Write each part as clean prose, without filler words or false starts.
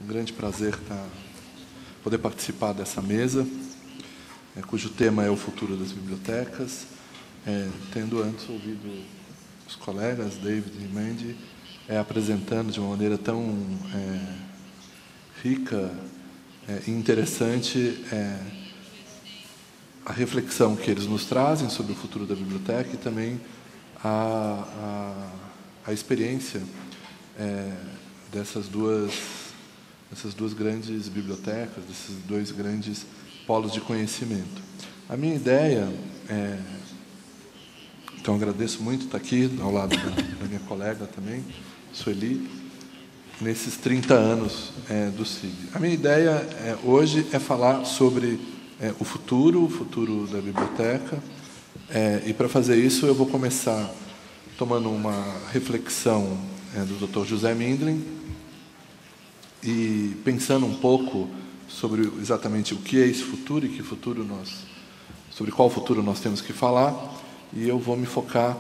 um grande prazer poder participar dessa mesa, cujo tema é o futuro das bibliotecas, tendo antes ouvido os colegas, David e Mandy, apresentando de uma maneira tão rica e interessante a reflexão que eles nos trazem sobre o futuro da biblioteca e também a experiência dessas duas grandes bibliotecas, desses dois grandes polos de conhecimento. A minha ideia então agradeço muito estar aqui ao lado da minha colega também, Sueli, nesses 30 anos do CIB. A minha ideia hoje é falar sobre o futuro da biblioteca, e para fazer isso eu vou começar tomando uma reflexão do Dr. José Mindlin e pensando um pouco sobre exatamente o que é esse futuro e sobre qual futuro nós temos que falar, e eu vou me focar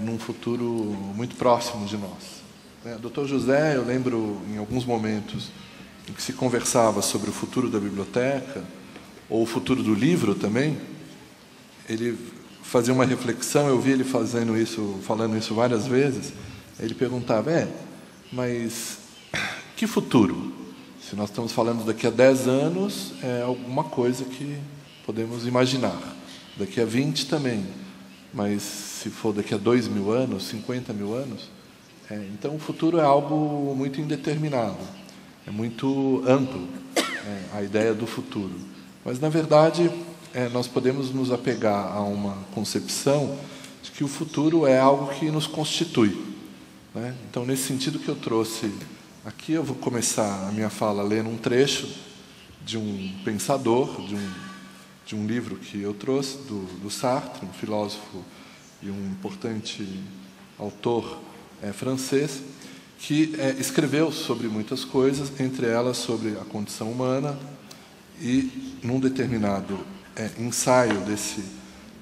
num futuro muito próximo de nós. Dr. José, eu lembro em alguns momentos em que se conversava sobre o futuro da biblioteca, ou o futuro do livro também, ele fazia uma reflexão, eu vi ele falando isso várias vezes, ele perguntava, mas que futuro? Se nós estamos falando daqui a 10 anos, é alguma coisa que podemos imaginar. Daqui a 20 também. Mas se for daqui a 2.000 anos, 50.000 anos, então o futuro é algo muito indeterminado, é muito amplo, a ideia do futuro. Mas, na verdade, nós podemos nos apegar a uma concepção de que o futuro é algo que nos constitui. Então, nesse sentido que eu trouxe aqui, eu vou começar a minha fala lendo um trecho de um pensador, de um livro que eu trouxe, do Sartre, um filósofo e um importante autor francês, que escreveu sobre muitas coisas, entre elas sobre a condição humana, e, num determinado ensaio desse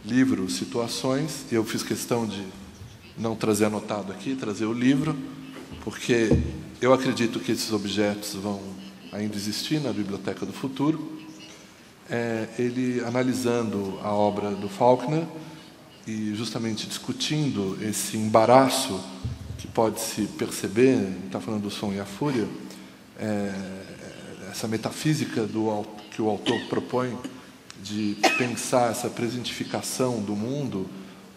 livro, Situações, eu fiz questão de não trazer anotado aqui, trazer o livro, porque eu acredito que esses objetos vão ainda existir na Biblioteca do Futuro. Ele, analisando a obra do Faulkner e justamente discutindo esse embaraço que pode-se perceber, está falando do Som e a Fúria, essa metafísica que o autor propõe de pensar essa presentificação do mundo,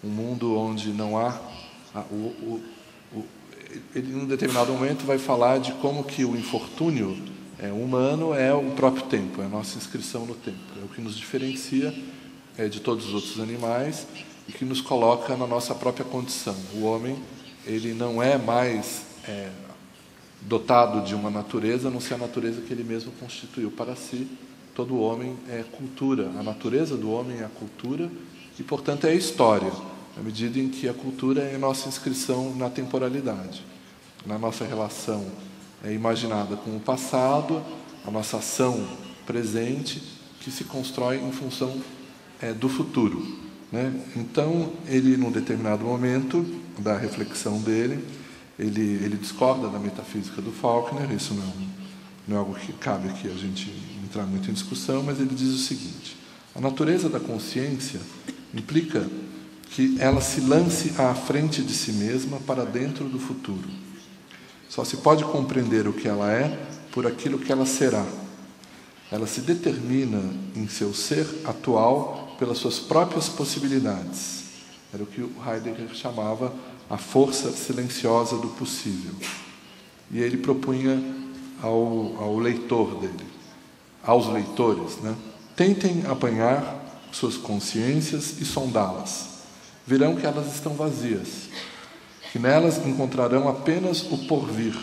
um mundo onde não há... Ele, em um determinado momento, vai falar de como que o infortúnio humano é o próprio tempo, é a nossa inscrição no tempo, é o que nos diferencia de todos os outros animais e que nos coloca na nossa própria condição. O homem, ele não é mais dotado de uma natureza, a não ser a natureza que ele mesmo constituiu para si. Todo homem é cultura, a natureza do homem é a cultura e, portanto, é a história, na medida em que a cultura é a nossa inscrição na temporalidade, na nossa relação imaginada com o passado, a nossa ação presente, que se constrói em função do futuro. Então, ele, num determinado momento da reflexão dele, ele discorda da metafísica do Faulkner, isso não é algo que cabe aqui a gente entrar muito em discussão, mas ele diz o seguinte: a natureza da consciência implica que ela se lance à frente de si mesma para dentro do futuro. Só se pode compreender o que ela é por aquilo que ela será. Ela se determina em seu ser atual pelas suas próprias possibilidades. Era o que o Heidegger chamava a força silenciosa do possível. E ele propunha ao leitor dele, aos leitores, tentem apanhar suas consciências e sondá-las. Verão que elas estão vazias, que nelas encontrarão apenas o porvir.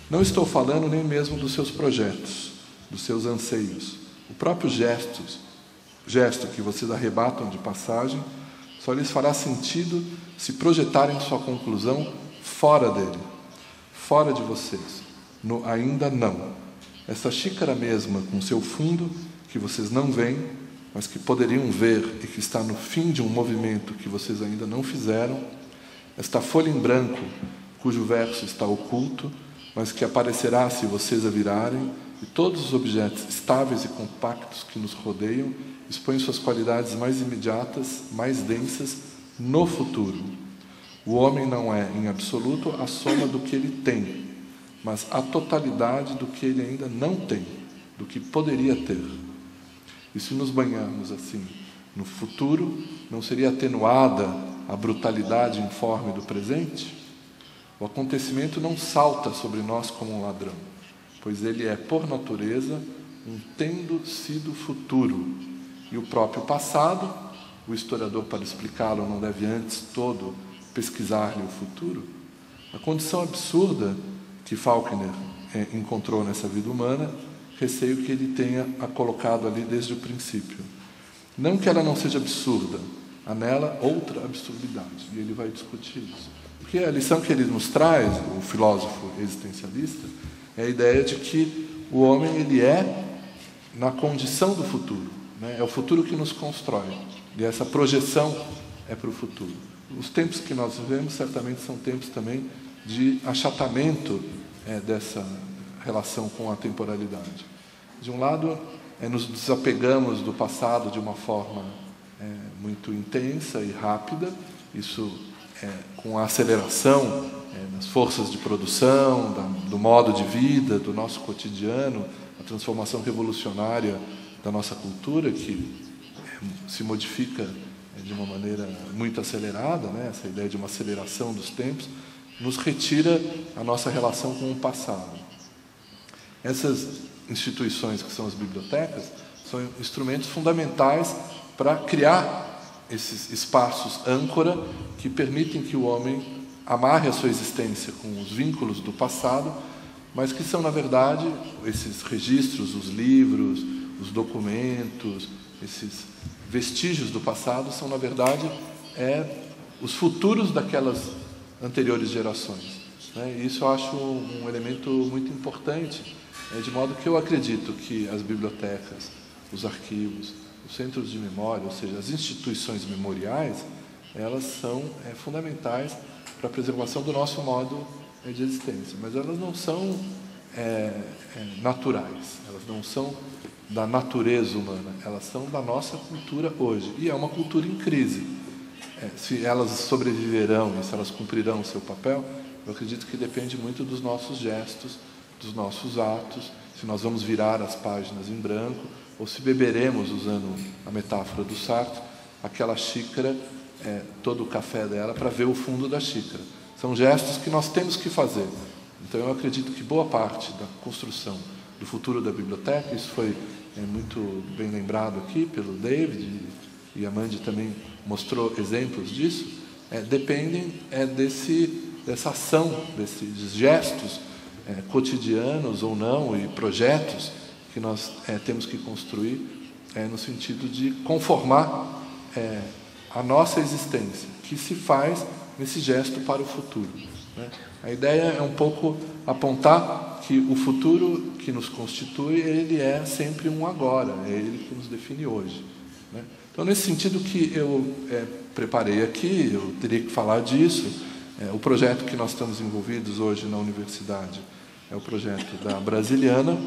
Não estou falando nem mesmo dos seus projetos, dos seus anseios. O próprio gesto que vocês arrebatam de passagem, só lhes fará sentido se projetarem sua conclusão fora dele, fora de vocês, no ainda não. Essa xícara mesma, com seu fundo, que vocês não veem, mas que poderiam ver e que está no fim de um movimento que vocês ainda não fizeram, esta folha em branco, cujo verso está oculto, mas que aparecerá se vocês a virarem, e todos os objetos estáveis e compactos que nos rodeiam expõem suas qualidades mais imediatas, mais densas, no futuro. O homem não é, em absoluto, a soma do que ele tem, mas a totalidade do que ele ainda não tem, do que poderia ter. E se nos banharmos assim no futuro, não seria atenuada a brutalidade informe do presente? O acontecimento não salta sobre nós como um ladrão, pois ele é, por natureza, um tendo sido futuro. E o próprio passado, o historiador, para explicá-lo, não deve antes todo pesquisar-lhe o futuro. A condição absurda que Faulkner encontrou nessa vida humana, receio que ele tenha a colocado ali desde o princípio. Não que ela não seja absurda, há nela outra absurdidade, e ele vai discutir isso. Porque a lição que ele nos traz, o filósofo existencialista, é a ideia de que o homem ele é na condição do futuro, né? É o futuro que nos constrói, e essa projeção é para o futuro. Os tempos que nós vivemos certamente são tempos também de achatamento dessa relação com a temporalidade. De um lado, nos desapegamos do passado de uma forma muito intensa e rápida, isso com a aceleração das forças de produção, do modo de vida, do nosso cotidiano, a transformação revolucionária da nossa cultura, que se modifica de uma maneira muito acelerada, né? Essa ideia de uma aceleração dos tempos, nos retira a nossa relação com o passado. Essas instituições, que são as bibliotecas, são instrumentos fundamentais para criar esses espaços âncora que permitem que o homem amarre a sua existência com os vínculos do passado, mas que são, na verdade, esses registros, os livros, os documentos, esses vestígios do passado são, na verdade, os futuros daquelas anteriores gerações, né? E isso eu acho um elemento muito importante, de modo que eu acredito que as bibliotecas, os arquivos, os centros de memória, ou seja, as instituições memoriais, elas são fundamentais para a preservação do nosso modo de existência, mas elas não são naturais, elas não são da natureza humana, elas são da nossa cultura hoje, e é uma cultura em crise. Se elas sobreviverão e se elas cumprirão o seu papel, eu acredito que depende muito dos nossos gestos, dos nossos atos, se nós vamos virar as páginas em branco, ou se beberemos, usando a metáfora do Sartre, aquela xícara, todo o café dela, para ver o fundo da xícara. São gestos que nós temos que fazer. Então, eu acredito que boa parte da construção do futuro da biblioteca, isso foi muito bem lembrado aqui pelo David, e a Mandy também mostrou exemplos disso, dependem dessa ação, desses gestos cotidianos ou não, e projetos que nós temos que construir no sentido de conformar a nossa existência, que se faz nesse gesto para o futuro, né? A ideia é um pouco apontar que o futuro que nos constitui, ele é sempre um agora, é ele que nos define hoje, né? Então, nesse sentido que eu preparei aqui, eu teria que falar disso. O projeto que nós estamos envolvidos hoje na universidade é o projeto da Brasiliana,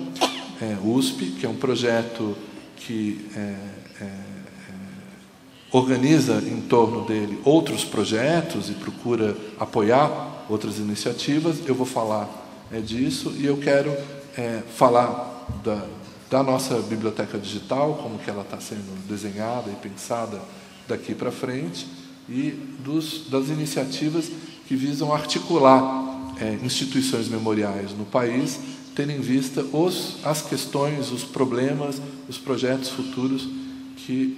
USP, que é um projeto que organiza em torno dele outros projetos e procura apoiar outras iniciativas. Eu vou falar disso, e eu quero falar da nossa biblioteca digital, como que ela está sendo desenhada e pensada daqui para frente, e das iniciativas que visam articular instituições memoriais no país, tendo em vista as questões, os problemas, os projetos futuros que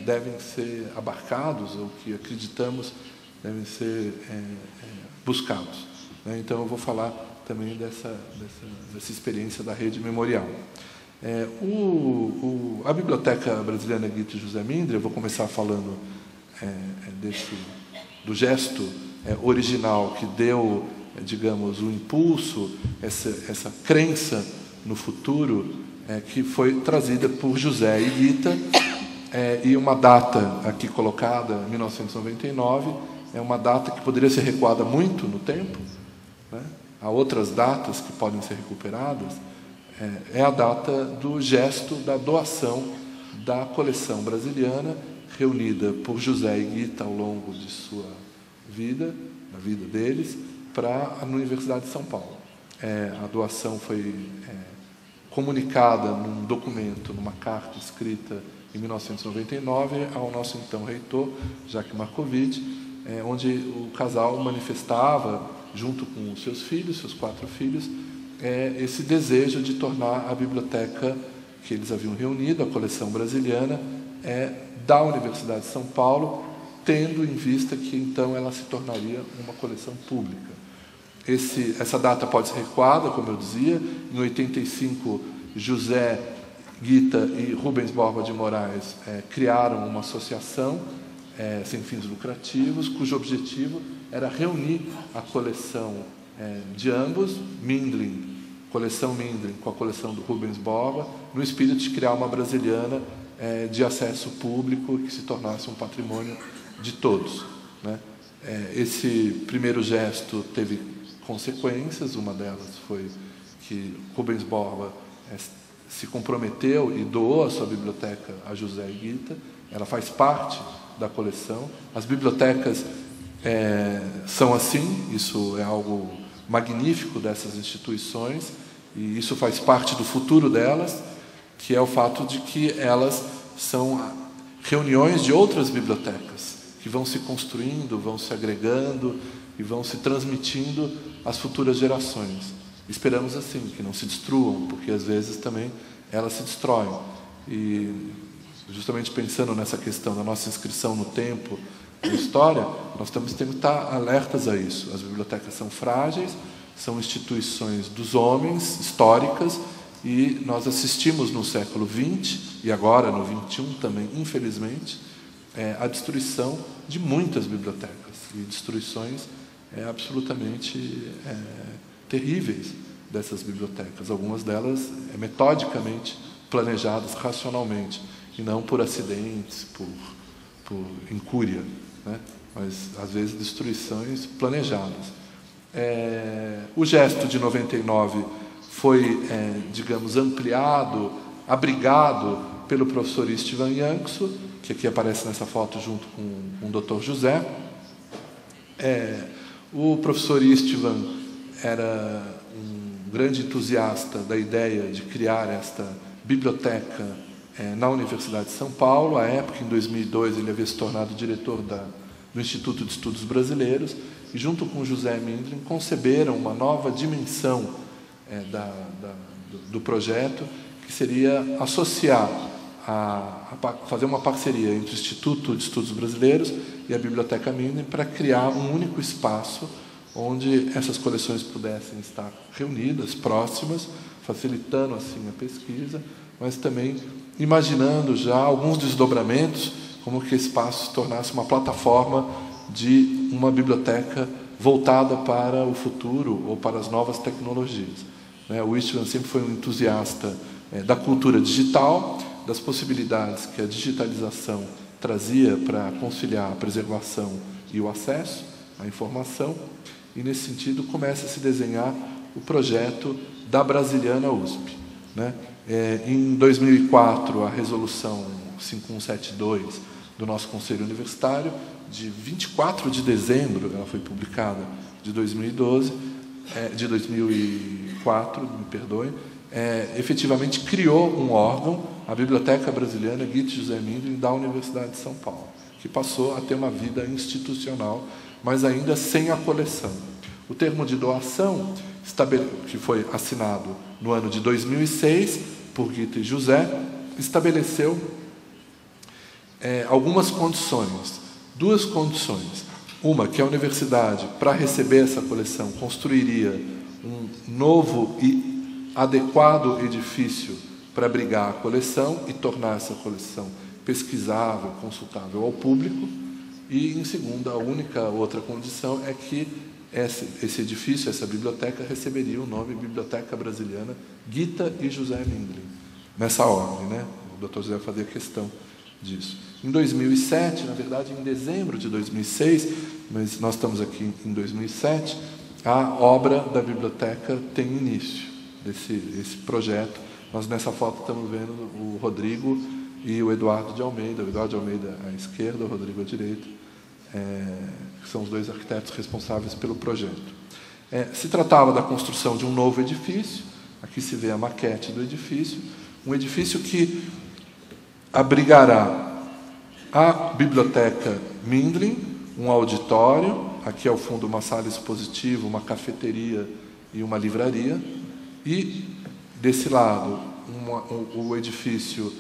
devem ser abarcados, ou que acreditamos devem ser buscados, né? Então, eu vou falar também dessa experiência da rede memorial. A Biblioteca Brasiliana Guito José Mindre, eu vou começar falando do gesto original que deu, digamos, o impulso, essa crença no futuro, que foi trazida por José e Guita, e uma data aqui colocada, 1999, é uma data que poderia ser recuada muito no tempo, né? há outras datas que podem ser recuperadas, é a data do gesto da doação da coleção brasiliana, reunida por José e Guita ao longo de sua vida, da vida deles, para a Universidade de São Paulo. A doação foi comunicada num documento, numa carta escrita em 1999 ao nosso então reitor, Jacques Marcovitch, onde o casal manifestava, junto com os seus filhos, seus 4 filhos, esse desejo de tornar a biblioteca que eles haviam reunido, a coleção brasiliana, da Universidade de São Paulo, tendo em vista que então ela se tornaria uma coleção pública. Essa data pode ser recuada, como eu dizia. Em 85, José Guita e Rubens Borba de Moraes criaram uma associação sem fins lucrativos, cujo objetivo era reunir a coleção de ambos, coleção Mindlin com a coleção do Rubens Borba, no espírito de criar uma brasiliana de acesso público que se tornasse um patrimônio de todos, né? Esse primeiro gesto teve consequências. Uma delas foi que Rubens Borba se comprometeu e doou a sua biblioteca a José e Guita. Ela faz parte da coleção. As bibliotecas são assim, isso é algo magnífico dessas instituições, e isso faz parte do futuro delas, que é o fato de que elas são reuniões de outras bibliotecas, que vão se construindo, vão se agregando e vão se transmitindo às futuras gerações. Esperamos assim, que não se destruam, porque às vezes também elas se destroem. E justamente pensando nessa questão da nossa inscrição no tempo, na história, nós temos que estar alertas a isso. As bibliotecas são frágeis, são instituições dos homens, históricas, e nós assistimos no século XX, e agora no XXI também, infelizmente, a destruição de muitas bibliotecas, e destruições absolutamente terríveis dessas bibliotecas. Algumas delas metodicamente planejadas racionalmente, e não por acidentes, por incúria, né? Mas às vezes destruições planejadas. O gesto de 99 foi, digamos, ampliado, abrigado pelo professor Istvan Yankso, que aqui aparece nessa foto junto com o Dr. José. O professor Istvan era um grande entusiasta da ideia de criar esta biblioteca na Universidade de São Paulo. À época, em 2002, ele havia se tornado diretor do Instituto de Estudos Brasileiros, e junto com José Mindlin conceberam uma nova dimensão do projeto, que seria associar, fazer uma parceria entre o Instituto de Estudos Brasileiros e a Biblioteca Mindlin para criar um único espaço onde essas coleções pudessem estar reunidas, próximas, facilitando assim a pesquisa, mas também imaginando já alguns desdobramentos, como que esse espaço se tornasse uma plataforma de uma biblioteca voltada para o futuro ou para as novas tecnologias. O Istvan sempre foi um entusiasta da cultura digital, das possibilidades que a digitalização trazia para conciliar a preservação e o acesso à informação, e, nesse sentido, começa a se desenhar o projeto da Brasiliana USP. Em 2004, a resolução 5172 do nosso Conselho Universitário, de 24 de dezembro, ela foi publicada, de 2004, me perdoem, efetivamente criou um órgão, a Biblioteca Brasiliana Guita e José Mindlin, da Universidade de São Paulo, que passou a ter uma vida institucional, mas ainda sem a coleção. O termo de doação, que foi assinado no ano de 2006 por Guita e José, estabeleceu algumas condições, 2 condições. Uma, que a universidade, para receber essa coleção, construiria um novo e adequado edifício para abrigar a coleção e tornar essa coleção pesquisável, consultável ao público. E, em segunda, a única outra condição é que esse edifício, essa biblioteca, receberia o nome Biblioteca Brasiliana Guita e José Mindlin, nessa ordem, né? O Dr. José fazia questão disso. Em 2007, na verdade, em dezembro de 2006, mas nós estamos aqui em 2007, a obra da biblioteca tem início, esse projeto. Nós nessa foto estamos vendo o Rodrigo e o Eduardo de Almeida, à esquerda, o Rodrigo à direita, que são os dois arquitetos responsáveis pelo projeto. Se tratava da construção de um novo edifício, aqui se vê a maquete do edifício, um edifício que abrigará a Biblioteca Mindlin, um auditório, aqui ao fundo uma sala expositiva, uma cafeteria e uma livraria, e desse lado o edifício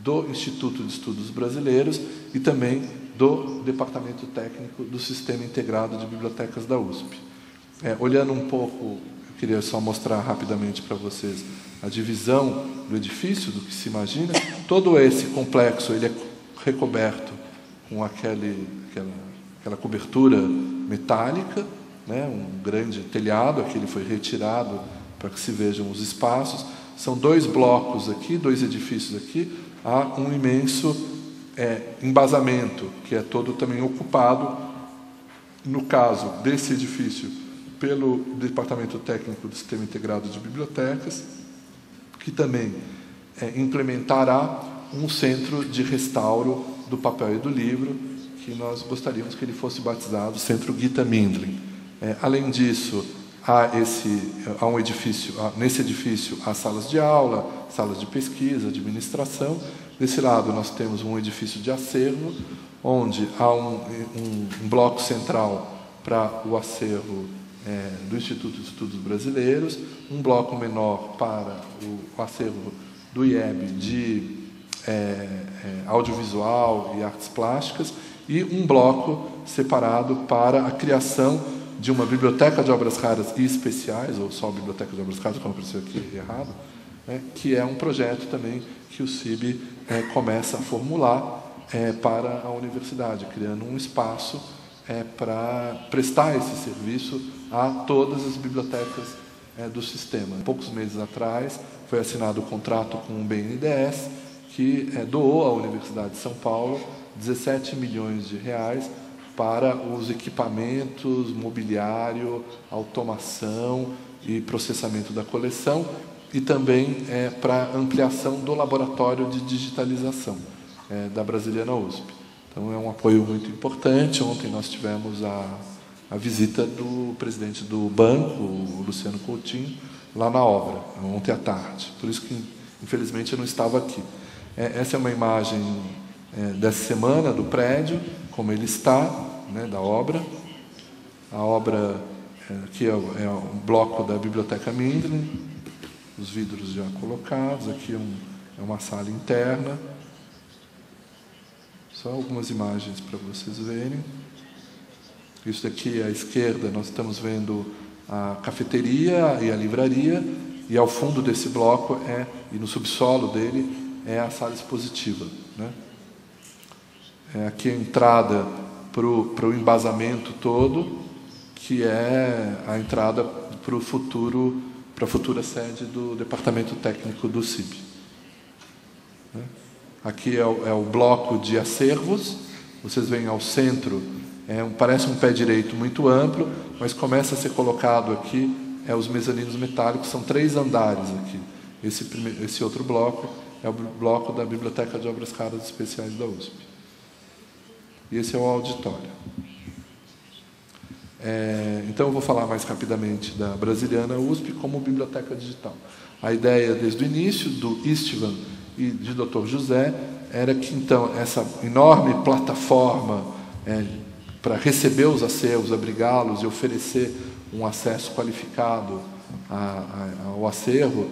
do Instituto de Estudos Brasileiros e também do Departamento Técnico do Sistema Integrado de Bibliotecas da USP. Olhando um pouco, eu queria só mostrar rapidamente para vocês a divisão do edifício, do que se imagina. Todo esse complexo ele é recoberto com aquela cobertura metálica, né, um grande telhado, aqui ele foi retirado para que se vejam os espaços. São 2 blocos aqui, 2 edifícios aqui, há um imenso embasamento, que é todo também ocupado, no caso desse edifício, pelo Departamento Técnico do Sistema Integrado de Bibliotecas, que também implementará um centro de restauro do papel e do livro, que nós gostaríamos que ele fosse batizado Centro Gita Mindlin. Além disso, há um edifício, nesse edifício há salas de aula, salas de pesquisa, administração. Desse lado nós temos um edifício de acervo, onde há um bloco central para o acervo do Instituto de Estudos Brasileiros, um bloco menor para o acervo do IEB de audiovisual e artes plásticas, e um bloco separado para a criação de uma biblioteca de obras raras e especiais, ou só biblioteca de obras raras, como apareceu aqui errado, que é um projeto também que o CIB começa a formular para a universidade, criando um espaço para prestar esse serviço a todas as bibliotecas do sistema. Poucos meses atrás foi assinado o contrato com o BNDES, que doou à Universidade de São Paulo 17 milhões de reais para os equipamentos, mobiliário, automação e processamento da coleção, e também para a ampliação do laboratório de digitalização da Brasiliana USP. Então, é um apoio muito importante. Ontem nós tivemos a visita do presidente do banco, o Luciano Coutinho, lá na obra, ontem à tarde. Por isso que, infelizmente, eu não estava aqui. Essa é uma imagem dessa semana do prédio, como ele está, da obra. A obra, aqui é um bloco da Biblioteca Mindlin, os vidros já colocados. Aqui é uma sala interna. Só algumas imagens para vocês verem. Isso daqui à esquerda, nós estamos vendo a cafeteria e a livraria, e ao fundo desse bloco e no subsolo dele é a sala expositiva, né? Aqui a entrada para o embasamento todo, que é a entrada para a futura sede do Departamento Técnico do CIB. Aqui é o bloco de acervos. Vocês veem ao centro, parece um pé direito muito amplo, mas começa a ser colocado aqui os mezaninos metálicos. São 3 andares aqui. Esse outro bloco é o bloco da Biblioteca de Obras Raras Especiais da USP. E esse é o auditório. Então, eu vou falar mais rapidamente da Brasiliana USP como biblioteca digital. A ideia, desde o início, do Istvan e de Dr. José, era que, então, essa enorme plataforma para receber os acervos, abrigá-los e oferecer um acesso qualificado ao acervo,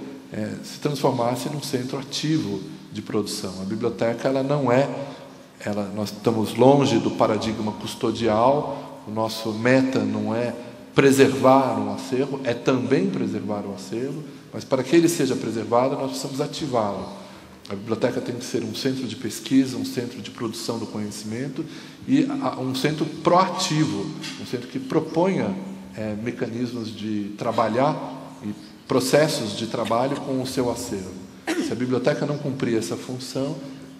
se transformasse num centro ativo de produção. A biblioteca, nós estamos longe do paradigma custodial. O nosso meta não é preservar um acervo, é também preservar o acervo, mas para que ele seja preservado, nós precisamos ativá-lo. A biblioteca tem que ser um centro de pesquisa, um centro de produção do conhecimento e um centro proativo, um centro que proponha mecanismos de trabalhar e processos de trabalho com o seu acervo. Se a biblioteca não cumprir essa função,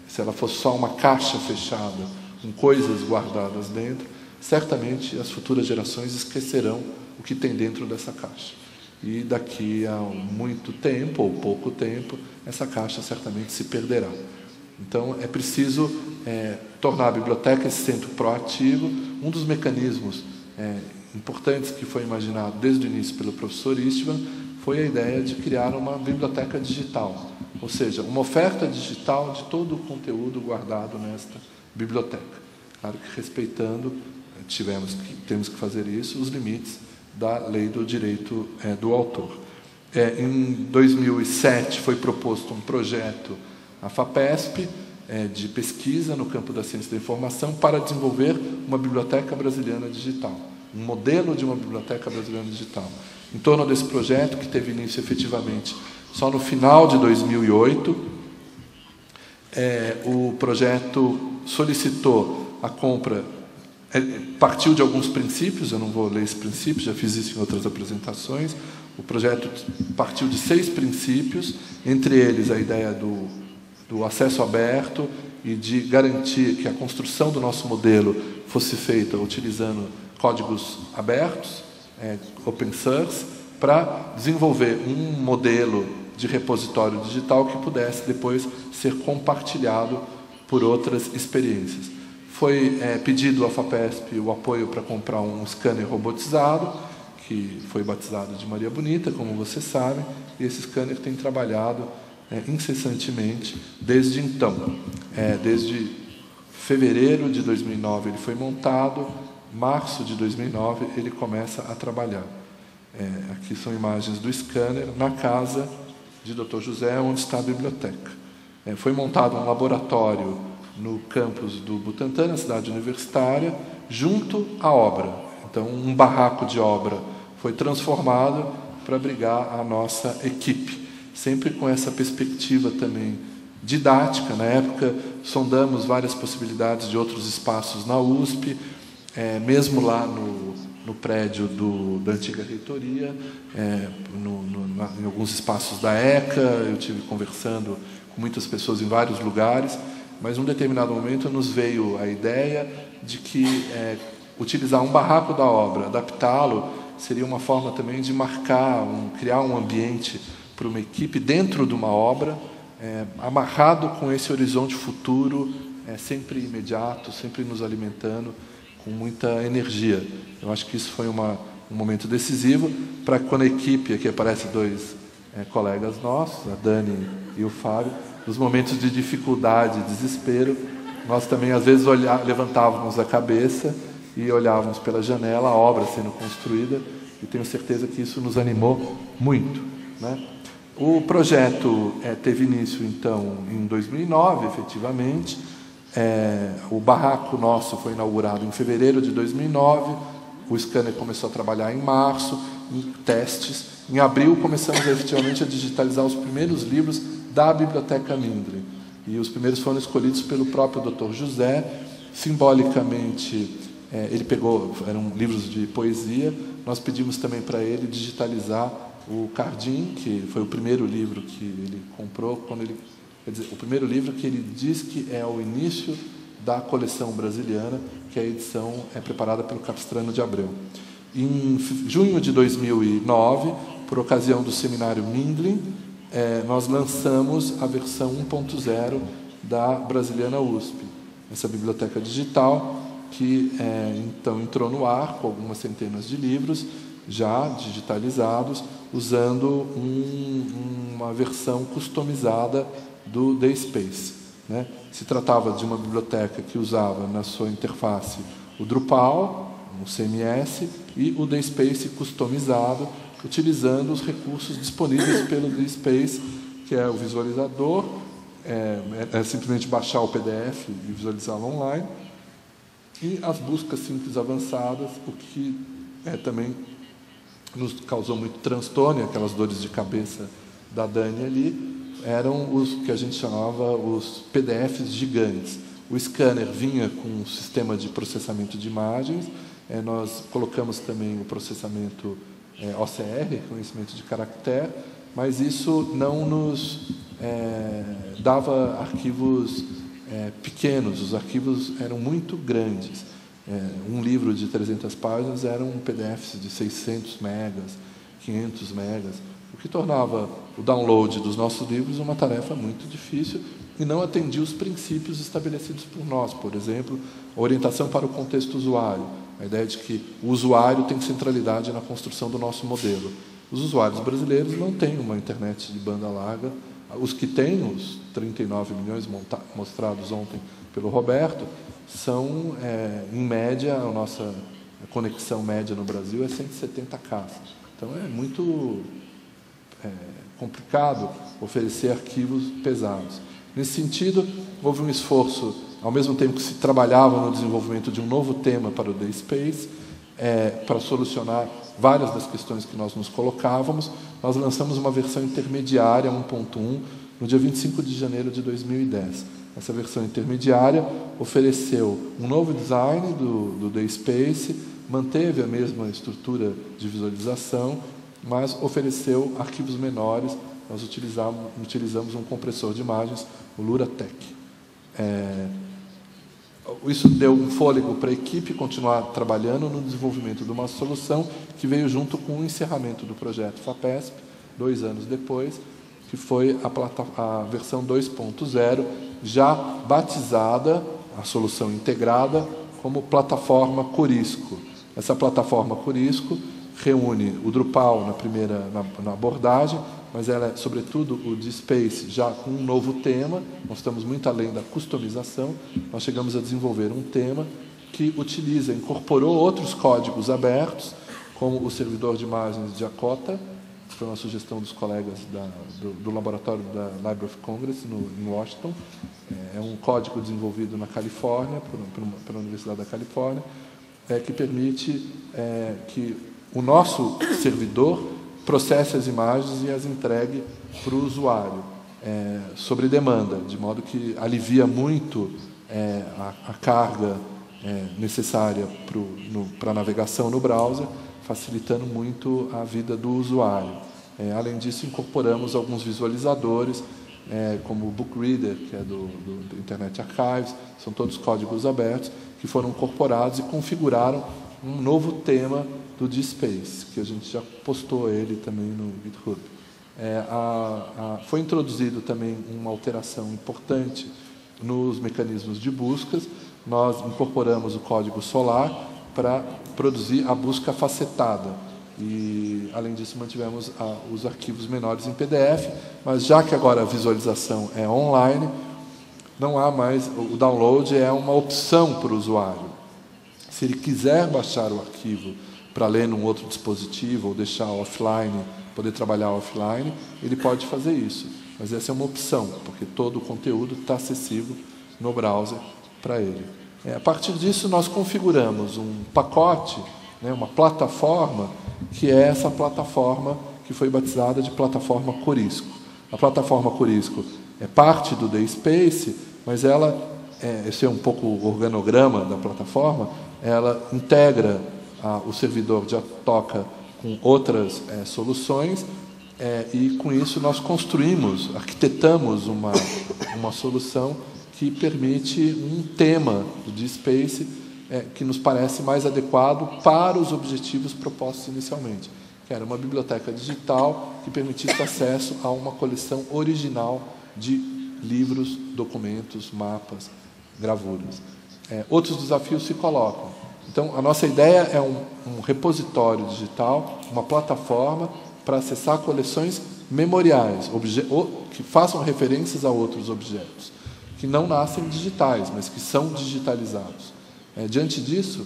se ela fosse só uma caixa fechada, com coisas guardadas dentro, certamente as futuras gerações esquecerão o que tem dentro dessa caixa. E daqui a muito tempo, ou pouco tempo, essa caixa certamente se perderá. Então, é preciso tornar a biblioteca esse centro proativo. Um dos mecanismos importantes que foi imaginado desde o início pelo professor Istvan foi a ideia de criar uma biblioteca digital, ou seja, uma oferta digital de todo o conteúdo guardado nesta biblioteca. Claro que respeitando, temos que fazer isso, os limites da lei do direito do autor. Em 2007 foi proposto um projeto à FAPESP, de pesquisa no campo da ciência da informação para desenvolver uma biblioteca brasiliana digital, um modelo de uma biblioteca brasileira digital. Em torno desse projeto, que teve início efetivamente só no final de 2008, o projeto solicitou a compra, partiu de alguns princípios, eu não vou ler esses princípios, já fiz isso em outras apresentações. O projeto partiu de 6 princípios, entre eles a ideia do acesso aberto e de garantir que a construção do nosso modelo fosse feita utilizando códigos abertos, open source, para desenvolver um modelo de repositório digital que pudesse depois ser compartilhado por outras experiências. Foi pedido à FAPESP o apoio para comprar um scanner robotizado, que foi batizado de Maria Bonita, como vocês sabem, e esse scanner tem trabalhado incessantemente desde então. Desde fevereiro de 2009 ele foi montado, março de 2009 ele começa a trabalhar. Aqui são imagens do scanner na casa de Dr. José, onde está a biblioteca. Foi montado um laboratório no campus do Butantã, na cidade universitária, junto à obra. Então, um barraco de obra foi transformado para abrigar a nossa equipe, sempre com essa perspectiva também didática. Na época, sondamos várias possibilidades de outros espaços na USP, mesmo lá no prédio da antiga reitoria, em alguns espaços da ECA, eu estive conversando com muitas pessoas em vários lugares, mas, em um determinado momento, nos veio a ideia de que utilizar um barraco da obra, adaptá-lo, seria uma forma também de marcar, criar um ambiente para uma equipe dentro de uma obra, amarrado com esse horizonte futuro, sempre imediato, sempre nos alimentando com muita energia. Eu acho que isso foi um momento decisivo para que, quando a equipe, aqui aparecem 2 colegas nossos, a Dani e o Fábio, nos momentos de dificuldade e desespero, nós também, às vezes, levantávamos a cabeça e olhávamos pela janela a obra sendo construída, e tenho certeza que isso nos animou muito, né? O projeto teve início, então, em 2009, efetivamente. O barraco nosso foi inaugurado em fevereiro de 2009, o scanner começou a trabalhar em março, em testes. Em abril, começamos efetivamente a digitalizar os primeiros livros da Biblioteca Mindlin. E os primeiros foram escolhidos pelo próprio Dr. José. Simbolicamente, ele pegou, eram livros de poesia. Nós pedimos também para ele digitalizar o Cardim, que foi o primeiro livro que ele comprou, quer dizer, o primeiro livro que ele diz que é o início da coleção brasiliana, que a edição é preparada pelo Capistrano de Abreu. Em junho de 2009, por ocasião do seminário Mindlin, nós lançamos a versão 1.0 da Brasiliana USP, essa biblioteca digital que então entrou no ar com algumas centenas de livros já digitalizados, usando uma versão customizada do DSpace, né? Se tratava de uma biblioteca que usava na sua interface o Drupal, o CMS, e o DSpace customizado, utilizando os recursos disponíveis pelo DSpace, que é o visualizador, simplesmente baixar o PDF e visualizá-lo online, e as buscas simples avançadas, o que também nos causou muito transtorno, aquelas dores de cabeça da Dani ali, eram os que a gente chamava os PDFs gigantes. O scanner vinha com um sistema de processamento de imagens, nós colocamos também o processamento OCR, reconhecimento de caractere, mas isso não nos dava arquivos pequenos, os arquivos eram muito grandes. Um livro de 300 páginas era um PDF de 600 megas, 500 megas, o que tornava o download dos nossos livros uma tarefa muito difícil e não atendia os princípios estabelecidos por nós. Por exemplo, a orientação para o contexto usuário, a ideia de que o usuário tem centralidade na construção do nosso modelo. Os usuários brasileiros não têm uma internet de banda larga. Os que têm, os 39 milhões mostrados ontem pelo Roberto, são, em média, a nossa conexão média no Brasil é 170K. Então, é muito complicado oferecer arquivos pesados. Nesse sentido, houve um esforço, ao mesmo tempo que se trabalhava no desenvolvimento de um novo tema para o DSpace, para solucionar várias das questões que nós nos colocávamos, nós lançamos uma versão intermediária 1.1 no dia 25 de janeiro de 2010. Essa versão intermediária ofereceu um novo design do DSpace, manteve a mesma estrutura de visualização, mas ofereceu arquivos menores. Nós utilizamos um compressor de imagens, o Luratec. Isso deu um fôlego para a equipe continuar trabalhando no desenvolvimento de uma solução que veio junto com o encerramento do projeto FAPESP, 2 anos depois, que foi a versão 2.0, já batizada, a solução integrada, como plataforma Corisco. Essa plataforma Corisco reúne o Drupal na abordagem, mas ela é, sobretudo, o DSpace já com um novo tema. Nós estamos muito além da customização. Nós chegamos a desenvolver um tema que incorporou outros códigos abertos, como o servidor de imagens de Akota, que foi uma sugestão dos colegas do laboratório da Library of Congress, em Washington. É um código desenvolvido na Califórnia, pela Universidade da Califórnia, que permite que o nosso servidor processe as imagens e as entregue para o usuário, sobre demanda, de modo que alivia muito a carga necessária para a navegação no browser, facilitando muito a vida do usuário. Além disso, incorporamos alguns visualizadores, como o Book Reader, que é do Internet Archives, são todos códigos abertos, que foram incorporados e configuraram um novo tema do DSpace, que a gente já postou ele também no GitHub. Foi introduzido também uma alteração importante nos mecanismos de buscas. Nós incorporamos o código Solar para produzir a busca facetada. E, além disso, mantivemos os arquivos menores em PDF, mas já que agora a visualização é online, não há mais, o download é uma opção para o usuário. Se ele quiser baixar o arquivo para ler num outro dispositivo ou deixar offline, poder trabalhar offline, ele pode fazer isso. Mas essa é uma opção, porque todo o conteúdo está acessível no browser para ele. A partir disso, nós configuramos um pacote, uma plataforma, que é essa plataforma que foi batizada de plataforma Corisco. A plataforma Corisco é parte do DSpace, mas esse é um pouco o organograma da plataforma, ela integra o servidor de Atoka com outras soluções, e com isso nós arquitetamos uma solução que permite um tema do DSpace que nos parece mais adequado para os objetivos propostos inicialmente, que era uma biblioteca digital que permitisse acesso a uma coleção original de livros, documentos, mapas, gravuras. Outros desafios se colocam. Então, a nossa ideia é um repositório digital, uma plataforma para acessar coleções memoriais, que façam referências a outros objetos, que não nascem digitais, mas que são digitalizados. Diante disso,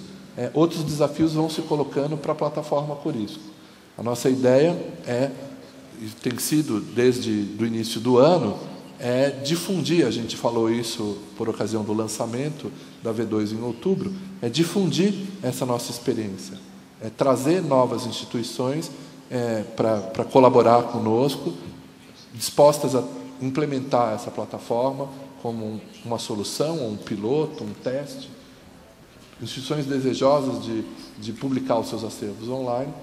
outros desafios vão se colocando para a plataforma Corisco. A nossa ideia e tem sido desde o início do ano, difundir, a gente falou isso por ocasião do lançamento da V2 em outubro, difundir essa nossa experiência, trazer novas instituições para colaborar conosco, dispostas a implementar essa plataforma como uma solução, um piloto, um teste, instituições desejosas de publicar os seus acervos online,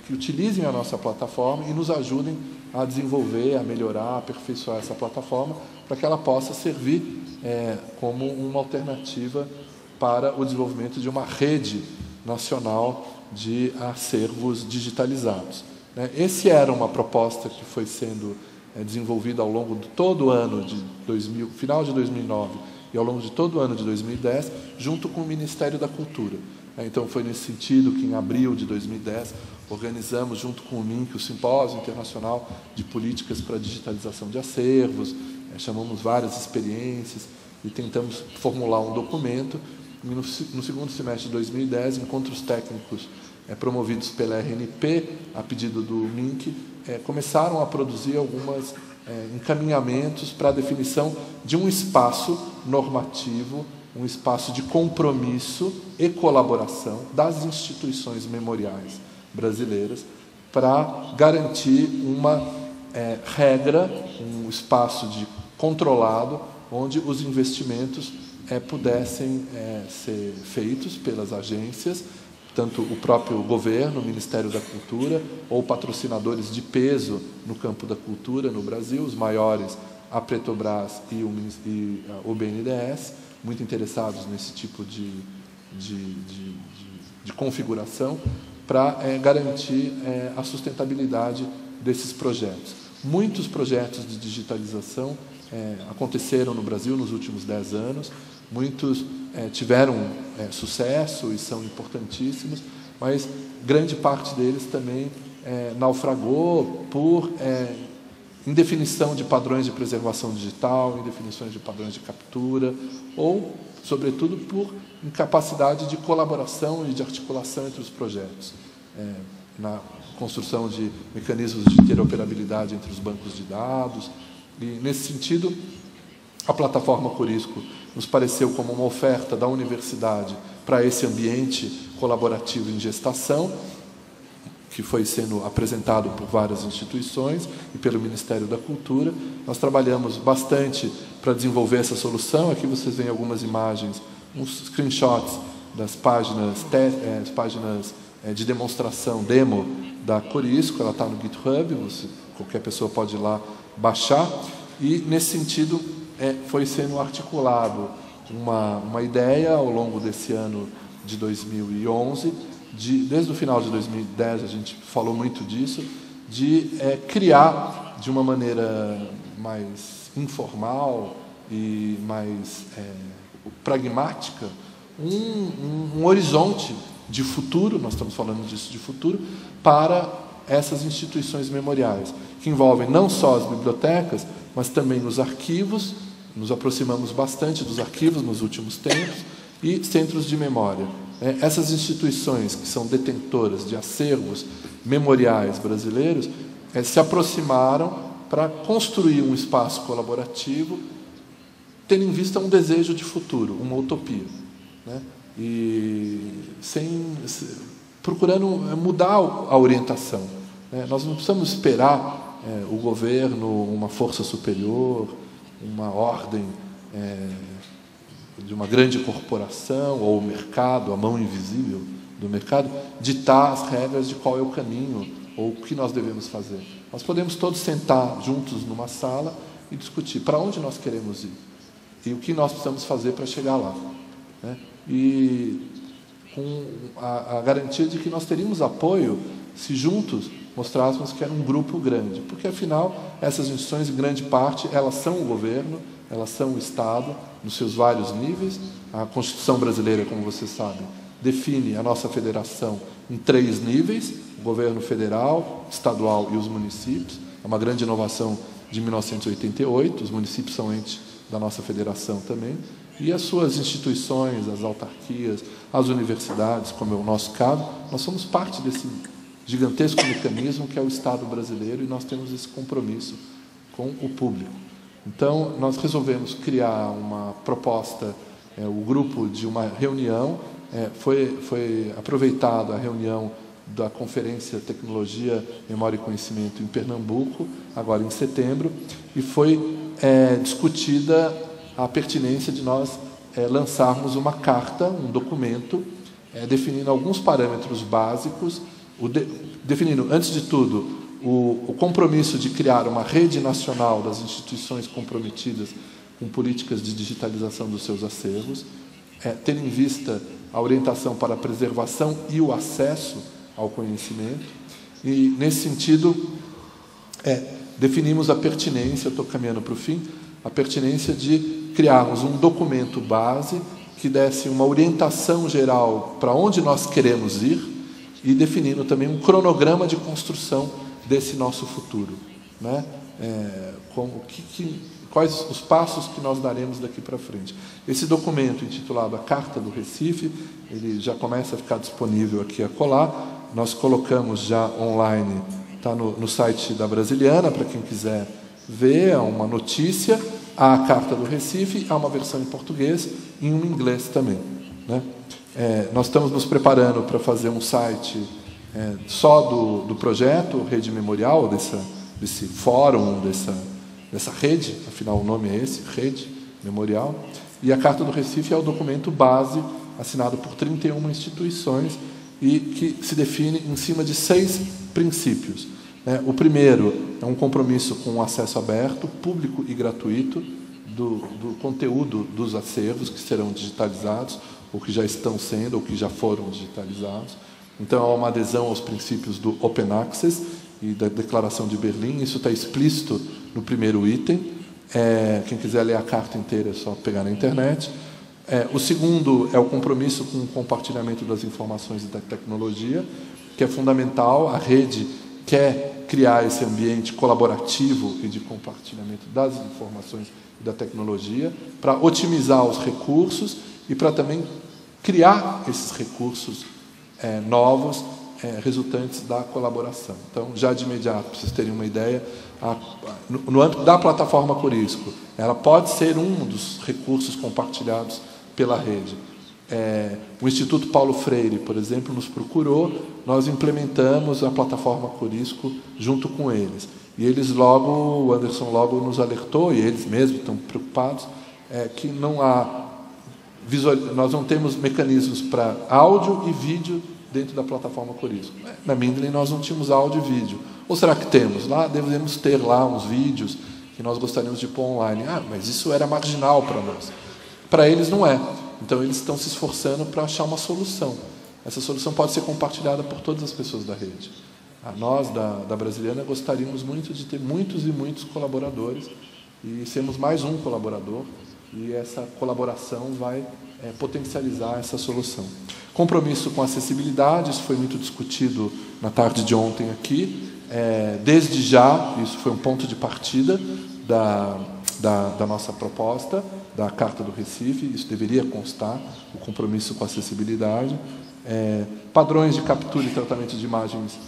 que utilizem a nossa plataforma e nos ajudem a desenvolver, a melhorar, a aperfeiçoar essa plataforma, para que ela possa servir como uma alternativa para o desenvolvimento de uma rede nacional de acervos digitalizados. Essa era uma proposta que foi sendo desenvolvida ao longo de todo o ano de final de 2009 e ao longo de todo o ano de 2010, junto com o Ministério da Cultura. Então, foi nesse sentido que, em abril de 2010, organizamos, junto com o MINC, o Simpósio Internacional de Políticas para a Digitalização de Acervos, chamamos várias experiências e tentamos formular um documento. E no segundo semestre de 2010, encontros técnicos promovidos pela RNP, a pedido do MINC, começaram a produzir alguns encaminhamentos para a definição de um espaço normativo, um espaço de compromisso e colaboração das instituições memoriais brasileiras para garantir uma regra, um espaço controlado, onde os investimentos pudessem ser feitos pelas agências, tanto o próprio governo, o Ministério da Cultura, ou patrocinadores de peso no campo da cultura no Brasil, os maiores, a Petrobras e o BNDES, muito interessados nesse tipo de configuração, para garantir a sustentabilidade desses projetos. Muitos projetos de digitalização aconteceram no Brasil nos últimos 10 anos, muitos tiveram sucesso e são importantíssimos, mas grande parte deles também naufragou por indefinição de padrões de preservação digital, indefinições de padrões de captura, ou, sobretudo, por incapacidade de colaboração e de articulação entre os projetos, na construção de mecanismos de interoperabilidade entre os bancos de dados. E, nesse sentido, a plataforma Corisco nos pareceu como uma oferta da universidade para esse ambiente colaborativo em gestação, que foi sendo apresentado por várias instituições e pelo Ministério da Cultura. Nós trabalhamos bastante para desenvolver essa solução. Aqui vocês veem algumas imagens, uns screenshots das páginas de demonstração, demo da Corisco. Ela está no GitHub, qualquer pessoa pode ir lá baixar. E, nesse sentido, foi sendo articulado uma ideia ao longo desse ano de 2011, desde o final de 2010, a gente falou muito disso, de criar, de uma maneira mais informal e mais pragmática, um horizonte de futuro, nós estamos falando disso, de futuro, para essas instituições memoriais, que envolvem não só as bibliotecas, mas também os arquivos. Nos aproximamos bastante dos arquivos nos últimos tempos, e centros de memória. Essas instituições que são detentoras de acervos memoriais brasileiros se aproximaram para construir um espaço colaborativo, tendo em vista um desejo de futuro, uma utopia, e procurando mudar a orientação. Nós não precisamos esperar o governo, uma força superior, uma ordem de uma grande corporação, ou o mercado, a mão invisível do mercado, ditar as regras de qual é o caminho, ou o que nós devemos fazer. Nós podemos todos sentar juntos numa sala e discutir para onde nós queremos ir e o que nós precisamos fazer para chegar lá. E com a garantia de que nós teríamos apoio se juntos mostrássemos que era um grupo grande, porque, afinal, essas instituições, em grande parte, elas são o governo, elas são o Estado, nos seus vários níveis. A Constituição brasileira, como vocês sabem, define a nossa federação em 3 níveis: o governo federal, estadual e os municípios. É uma grande inovação de 1988, os municípios são entes da nossa federação também, e as suas instituições, as autarquias, as universidades, como é o nosso caso, nós somos parte desse gigantesco mecanismo que é o Estado brasileiro, e nós temos esse compromisso com o público. Então, nós resolvemos criar uma proposta, o grupo de uma reunião, foi aproveitada a reunião da Conferência Tecnologia, Memória e Conhecimento em Pernambuco, agora em setembro, e foi discutida a pertinência de nós lançarmos uma carta, um documento, definindo alguns parâmetros básicos, definindo, antes de tudo, o compromisso de criar uma rede nacional das instituições comprometidas com políticas de digitalização dos seus acervos, tendo em vista a orientação para a preservação e o acesso ao conhecimento. E, nesse sentido, definimos a pertinência, eu estou caminhando para o fim, a pertinência de criarmos um documento base que desse uma orientação geral para onde nós queremos ir e definindo também um cronograma de construção desse nosso futuro, né? Quais os passos que nós daremos daqui para frente. Esse documento, intitulado A Carta do Recife, ele já começa a ficar disponível aqui a colar. Nós colocamos já online, está no site da Brasiliana, para quem quiser ver, é uma notícia. Há a Carta do Recife, há uma versão em português e em inglês também, né? Nós estamos nos preparando para fazer um site só do projeto Rede Memorial, desse fórum, dessa rede, afinal o nome é esse, Rede Memorial. E a Carta do Recife é o documento base assinado por 31 instituições e que se define em cima de 6 princípios. O primeiro é um compromisso com o acesso aberto, público e gratuito do conteúdo dos acervos que serão digitalizados, ou que já estão sendo, ou que já foram digitalizados. Então, há uma adesão aos princípios do Open Access e da Declaração de Berlim. Isso está explícito no primeiro item. Quem quiser ler a carta inteira é só pegar na internet. O segundo é o compromisso com o compartilhamento das informações e da tecnologia, que é fundamental. A rede quer criar esse ambiente colaborativo e de compartilhamento das informações e da tecnologia para otimizar os recursos e para também criar esses recursos novos resultantes da colaboração. Então, já de imediato, para vocês terem uma ideia, no âmbito da plataforma Corisco, ela pode ser um dos recursos compartilhados pela rede. O Instituto Paulo Freire, por exemplo, nos procurou, nós implementamos a plataforma Corisco junto com eles. E eles o Anderson logo nos alertou, e eles mesmos estão preocupados, que nós não temos mecanismos para áudio e vídeo dentro da plataforma Corisco. Na Mendeley nós não tínhamos áudio e vídeo. Ou será que temos? Lá devemos ter lá uns vídeos que nós gostaríamos de pôr online. Mas isso era marginal para nós. Para eles não é. Então eles estão se esforçando para achar uma solução. Essa solução pode ser compartilhada por todas as pessoas da rede. Nós, da Brasiliana, gostaríamos muito de ter muitos e muitos colaboradores e sermos mais um colaborador, e essa colaboração vai potencializar essa solução. Compromisso com acessibilidade, isso foi muito discutido na tarde de ontem aqui. Desde já, isso foi um ponto de partida da nossa proposta, da Carta do Recife, isso deveria constar, o compromisso com a acessibilidade. Padrões de captura e tratamento de imagens,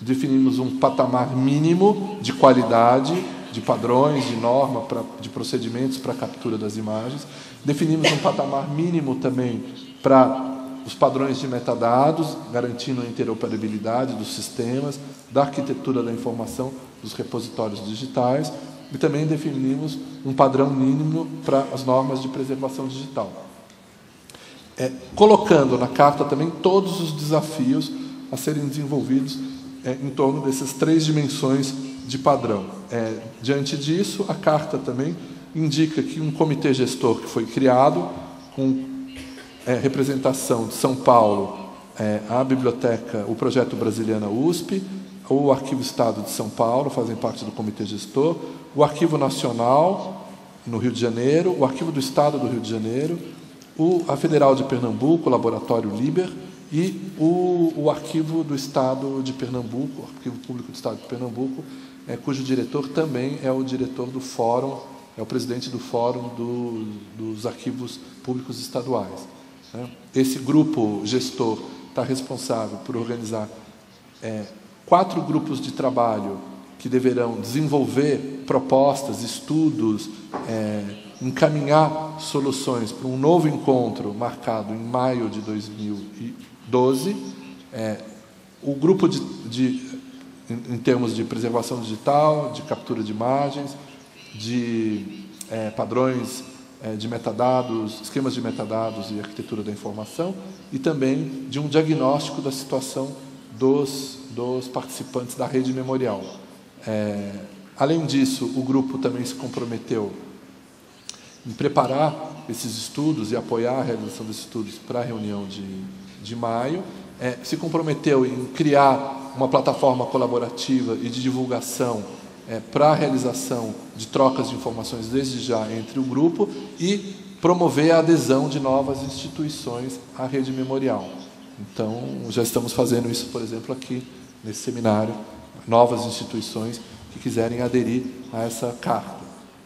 definimos um patamar mínimo de qualidade, de padrões, de norma, de procedimentos para a captura das imagens. Definimos um patamar mínimo também para os padrões de metadados, garantindo a interoperabilidade dos sistemas, da arquitetura da informação dos repositórios digitais, e também definimos um padrão mínimo para as normas de preservação digital. Colocando na carta também todos os desafios a serem desenvolvidos em torno dessas 3 dimensões de padrão. Diante disso, a carta também indica que um comitê gestor que foi criado, com representação de São Paulo, a biblioteca, o projeto Brasiliana USP, o Arquivo Estado de São Paulo fazem parte do comitê gestor, o Arquivo Nacional no Rio de Janeiro, o Arquivo do Estado do Rio de Janeiro, a Federal de Pernambuco, o Laboratório Liber, e o Arquivo do Estado de Pernambuco, o Arquivo Público do Estado de Pernambuco, cujo diretor também é o diretor do Fórum, é o presidente do Fórum dos Arquivos Públicos Estaduais. Esse grupo gestor está responsável por organizar 4 grupos de trabalho que deverão desenvolver propostas, estudos, encaminhar soluções para um novo encontro marcado em maio de 2012. O grupo em termos de preservação digital, de captura de imagens, de padrões de metadados, esquemas de metadados e arquitetura da informação, e também de um diagnóstico da situação dos participantes da rede memorial. Além disso, o grupo também se comprometeu em preparar esses estudos e apoiar a realização desses estudos para a reunião de maio, se comprometeu em criar uma plataforma colaborativa e de divulgação para a realização de trocas de informações desde já entre o grupo e promover a adesão de novas instituições à rede memorial. Então, já estamos fazendo isso, por exemplo, aqui nesse seminário, novas instituições que quiserem aderir a essa carta,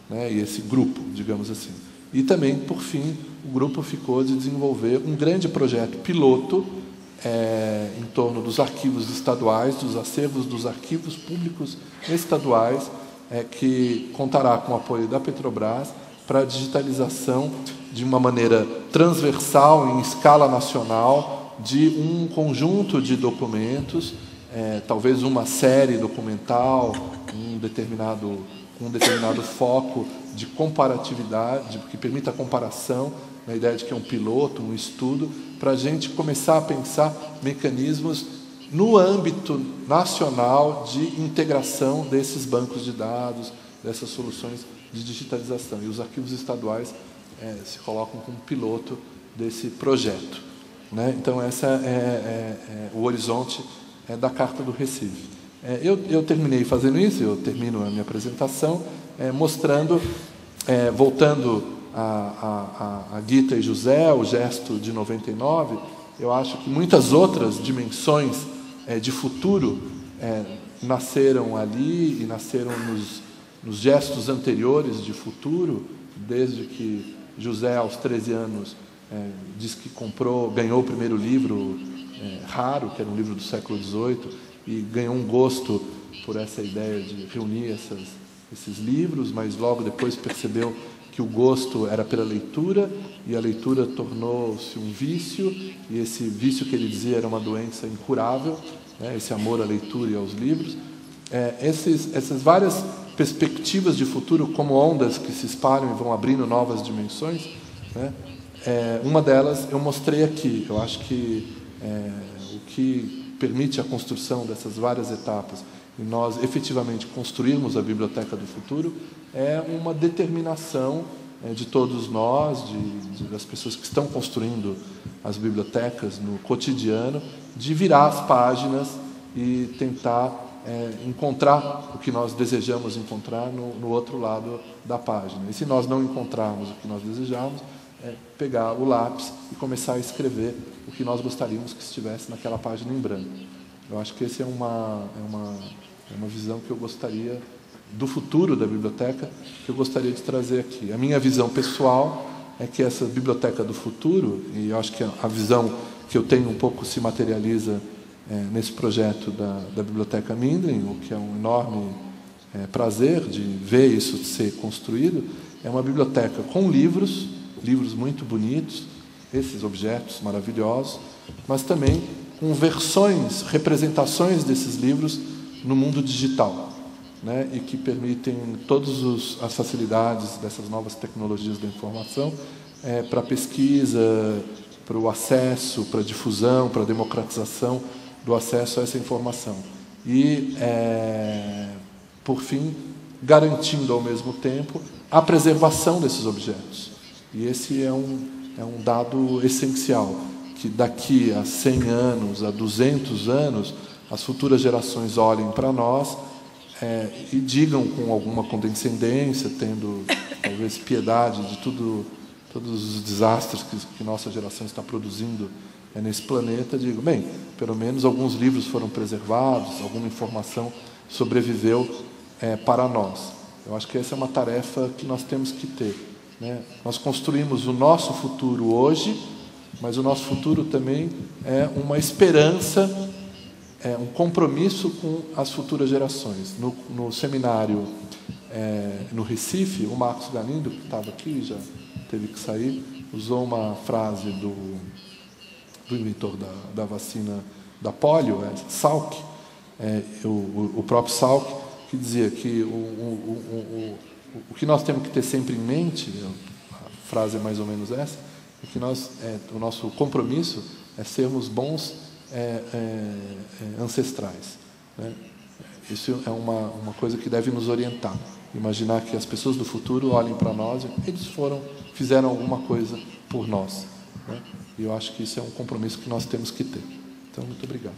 né, e esse grupo, digamos assim. E também, por fim, o grupo ficou de desenvolver um grande projeto piloto em torno dos arquivos estaduais, dos acervos dos arquivos públicos estaduais, que contará com o apoio da Petrobras para a digitalização de uma maneira transversal, em escala nacional, de um conjunto de documentos, talvez uma série documental, com um determinado foco de comparatividade, que permita a comparação, na ideia de que é um piloto, um estudo, para a gente começar a pensar mecanismos no âmbito nacional de integração desses bancos de dados, dessas soluções de digitalização. E os arquivos estaduais se colocam como piloto desse projeto, né? Então, esse é o horizonte da Carta do Recife. Eu terminei fazendo isso, eu termino a minha apresentação mostrando, voltando a Gita e José, o gesto de 99, eu acho que muitas outras dimensões de futuro nasceram ali e nasceram nos gestos anteriores de futuro, desde que José, aos 13 anos, diz que ganhou o primeiro livro raro, que era um livro do século XVIII, e ganhou um gosto por essa ideia de reunir esses livros, mas logo depois percebeu que o gosto era pela leitura, e a leitura tornou-se um vício, e esse vício que ele dizia era uma doença incurável, né, esse amor à leitura e aos livros. Essas várias perspectivas de futuro, como ondas que se espalham e vão abrindo novas dimensões, né, uma delas eu mostrei aqui. Eu acho que o que permite a construção dessas várias etapas e nós efetivamente construirmos a Biblioteca do Futuro é uma determinação de todos nós, das pessoas que estão construindo as bibliotecas no cotidiano, de virar as páginas e tentar encontrar o que nós desejamos encontrar no outro lado da página. E se nós não encontrarmos o que nós desejamos, pegar o lápis e começar a escrever o que nós gostaríamos que estivesse naquela página em branco. Eu acho que essa é uma visão que eu gostaria do futuro da biblioteca, que eu gostaria de trazer aqui. A minha visão pessoal é que essa biblioteca do futuro, e eu acho que a visão que eu tenho um pouco se materializa nesse projeto da Biblioteca Mindlin, o que é um enorme prazer de ver isso ser construído, é uma biblioteca com livros muito bonitos, esses objetos maravilhosos, mas também com versões, representações desses livros no mundo digital, né, e que permitem todas as facilidades dessas novas tecnologias da informação para a pesquisa, para o acesso, para a difusão, para a democratização do acesso a essa informação. E, por fim, garantindo ao mesmo tempo a preservação desses objetos. E esse é um dado essencial, que daqui a 100 anos, a 200 anos, as futuras gerações olhem para nós e digam com alguma condescendência, tendo talvez piedade de todos os desastres que nossa geração está produzindo nesse planeta, digam, bem, pelo menos alguns livros foram preservados, alguma informação sobreviveu para nós. Eu acho que essa é uma tarefa que nós temos que ter, né? Nós construímos o nosso futuro hoje, mas o nosso futuro também é uma esperança, um compromisso com as futuras gerações. No seminário no Recife, o Marcos Galindo, que estava aqui, já teve que sair, usou uma frase do inventor da vacina da polio, Salk, o próprio Salk, que dizia que o que nós temos que ter sempre em mente, a frase é mais ou menos essa, é que o nosso compromisso é sermos bons ancestrais, né? Isso é uma coisa que deve nos orientar. Imaginar que as pessoas do futuro olhem para nós e eles fizeram alguma coisa por nós, né? E eu acho que isso é um compromisso que nós temos que ter. Então, muito obrigado.